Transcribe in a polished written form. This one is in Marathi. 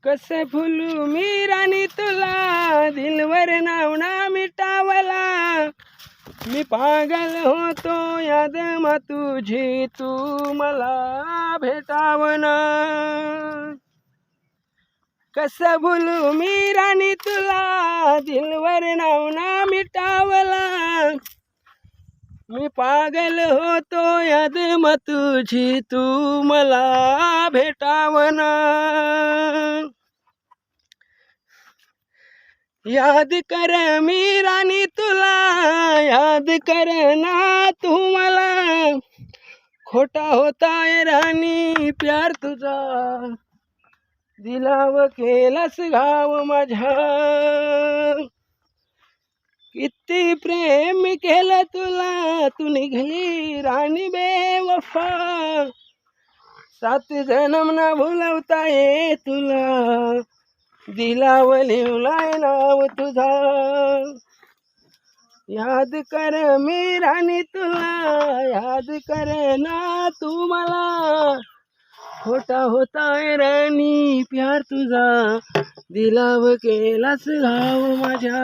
कसे फुलू मी राणी तुला, दिलवर नाव ना मिटावला. मी पागल होतो याद मा तुझी, तू मला भेटावना. कसं भुलू मी राणी तुला, दिलवर नाव ना मिटावला. मी पागल होतो याद मा तुझी, तू मला भेटावना. याद कर मी राणी तुला, याद कर ना तू मला. खोटा होताय राणी प्यार तुझा, दिलाव केलास घाव माझ्या. किती प्रेम केलं तुला, तू निघली राणी बेवफा. 7 जन्म ना भुलवता ये तुला, दिलाव लिवलाय नाव तुझा. याद कर मी राणी तुला, याद कर ना तू मला. खोटा होताय राणी प्यार तुझा, दिलाव केलास घाव माझ्या.